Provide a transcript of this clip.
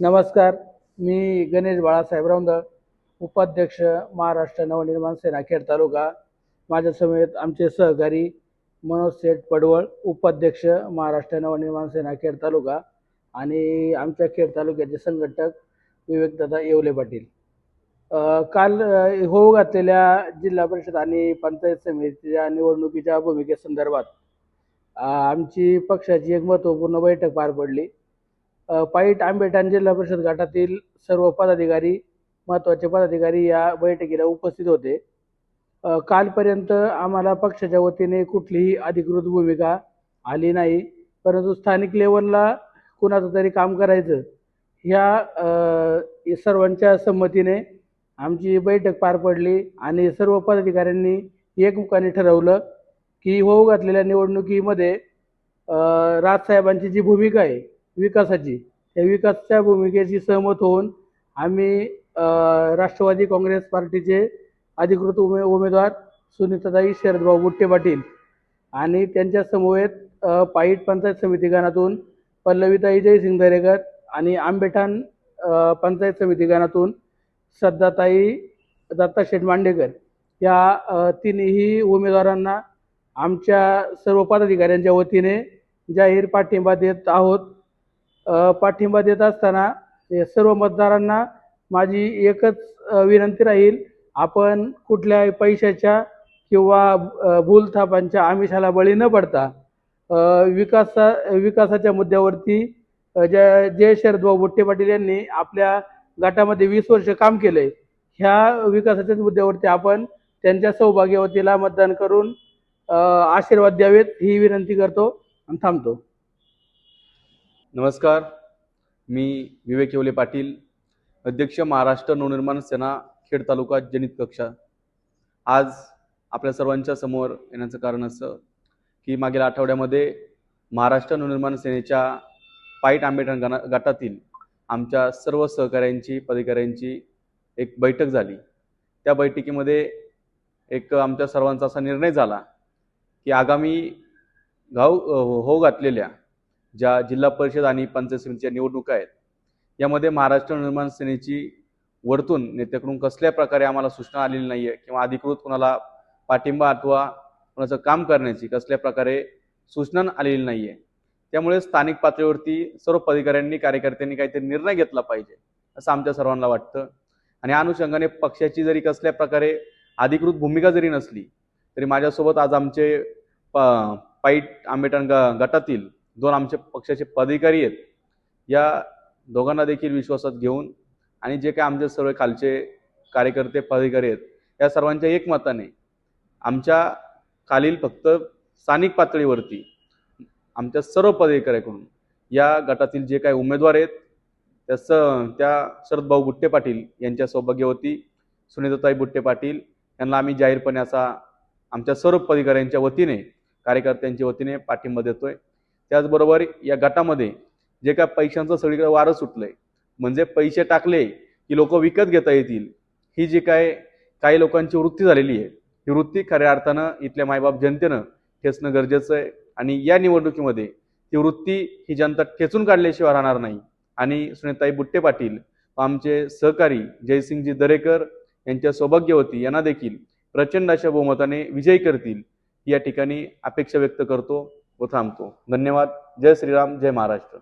नमस्कार. मी गणेश बाळासाहेब रौंदळ, उपाध्यक्ष महाराष्ट्र नवनिर्माण सेना खेड तालुका. माझ्यासमवेत आमचे सहकारी मनोज सेठ पडवळ, उपाध्यक्ष महाराष्ट्र नवनिर्माण सेना खेड तालुका, आणि आमच्या खेड तालुक्याचे संघटक विवेकदादा येवले पाटील. काल होऊ घातलेल्या जिल्हा परिषद आणि पंचायत समितीच्या निवडणुकीच्या भूमिकेसंदर्भात आमची पक्षाची एक महत्त्वपूर्ण बैठक पार पडली. पाईट आंबेठाण जिल्हा परिषद गटातील सर्व पदाधिकारी, महत्त्वाचे पदाधिकारी या बैठकीला उपस्थित होते. कालपर्यंत आम्हाला पक्षाच्या वतीने कुठलीही अधिकृत भूमिका आली नाही, परंतु स्थानिक लेवलला कुणाचं तरी काम करायचं ह्या सर्वांच्या संमतीने आमची बैठक पार पडली आणि सर्व पदाधिकाऱ्यांनी एकमुखाने ठरवलं की होऊ घातलेल्या निवडणुकीमध्ये राजसाहेबांची जी भूमिका आहे विकासाची, त्या विकासाच्या भूमिकेशी सहमत होऊन आम्ही राष्ट्रवादी काँग्रेस पार्टीचे अधिकृत उमेदवार सुनीताताई शरदभाऊ बुट्टे पाटील आणि त्यांच्या समवेत पाईट पंचायत समिती गणातून पल्लवीताई जयसिंग दरेकर आणि आंबेठाण पंचायत समिती गणातून श्रद्धाताई दत्ताशेठ मांडेकर या तिन्ही उमेदवारांना आमच्या सर्व पदाधिकाऱ्यांच्या वतीने जाहीर पाठिंबा देत आहोत. पाठिंबा देत असताना सर्व मतदारांना माझी एकच विनंती राहील, आपण कुठल्याही पैशाच्या किंवा भूलथापांच्या आमिषाला बळी न पडता विकासाच्या मुद्द्यावरती जे शरदभाऊ बुट्टे पाटील यांनी आपल्या गटामध्ये 20 वर्ष काम केलंय, ह्या विकासाच्या मुद्द्यावरती आपण त्यांच्या सौभाग्यवतीला मतदान करून आशीर्वाद द्यावेत ही विनंती करतो आणि थांबतो. नमस्कार. मी विवेक येवले पाटील, अध्यक्ष महाराष्ट्र नवनिर्माण सेना खेड तालुका जनित कक्षा. आज आपल्या सर्वांच्या समोर येण्याचं कारण असं की मागील आठवड्यामध्ये महाराष्ट्र नवनिर्माण सेनेच्या पाईट आंबेठाण गटातील आमच्या सर्व सहकाऱ्यांची, पदाधिकाऱ्यांची एक बैठक झाली. त्या बैठकीमध्ये एक आमच्या सर्वांचा असा निर्णय झाला की आगामी होऊ घातलेल्या ज्या जिल्हा परिषद आणि पंचायत समितीच्या निवडणुका आहेत, यामध्ये महाराष्ट्र निर्माण सेनेची वरतून नेत्याकडून कसल्या प्रकारे आम्हाला सूचना आलेली नाही आहे किंवा अधिकृत कोणाला पाठिंबा अथवा कोणाचं काम करण्याची कसल्या प्रकारे सूचना आलेली नाही आहे. त्यामुळे स्थानिक पातळीवरती सर्व पदाधिकाऱ्यांनी, कार्यकर्त्यांनी काहीतरी निर्णय घेतला पाहिजे असं आमच्या सर्वांना वाटतं. आणि या अनुषंगाने पक्षाची जरी कसल्या प्रकारे अधिकृत भूमिका जरी नसली तरी माझ्यासोबत आज आमचे पाईट आंबेठाण गटातील 2 आमचे पक्षाचे पदाधिकारी आहेत. या दोघांना देखील विश्वासात घेऊन आणि जे काही आमचे सर्व खालचे कार्यकर्ते, पदाधिकारी आहेत, या सर्वांच्या एकमताने आमच्या खालील फक्त स्थानिक पातळीवरती आमच्या सर्व पदाधिकाऱ्यांकडून या गटातील जे काही उमेदवार आहेत त्या शरदभाऊ बुट्टे पाटील यांच्या सौभाग्यवती सुनीताताई बुट्टे पाटील यांना आम्ही जाहीरपणे असा आमच्या सर्व पदाधिकाऱ्यांच्या वतीने, कार्यकर्त्यांच्या वतीने पाठिंबा देतोय. त्याचबरोबर या गटामध्ये जे काय पैशांचं सगळीकडे वारं सुटलंय, म्हणजे पैसे टाकले की लोक विकत घेता येतील, ही जी काही लोकांची वृत्ती झालेली आहे, ही वृत्ती खऱ्या अर्थानं इथल्या मायबाप जनतेनं ठेचणं गरजेचं आहे. आणि या निवडणुकीमध्ये ती वृत्ती ही जनता ठेचून काढल्याशिवाय राहणार नाही. आणि सुनीताताई बुट्टे पाटील आमचे सहकारी जयसिंगजी दरेकर यांच्या सौभाग्यवती यांना देखील प्रचंड अशा बहुमताने विजयी करतील या ठिकाणी अपेक्षा व्यक्त करतो व थांबतो. धन्यवाद. जय श्रीराम, जय महाराष्ट्र.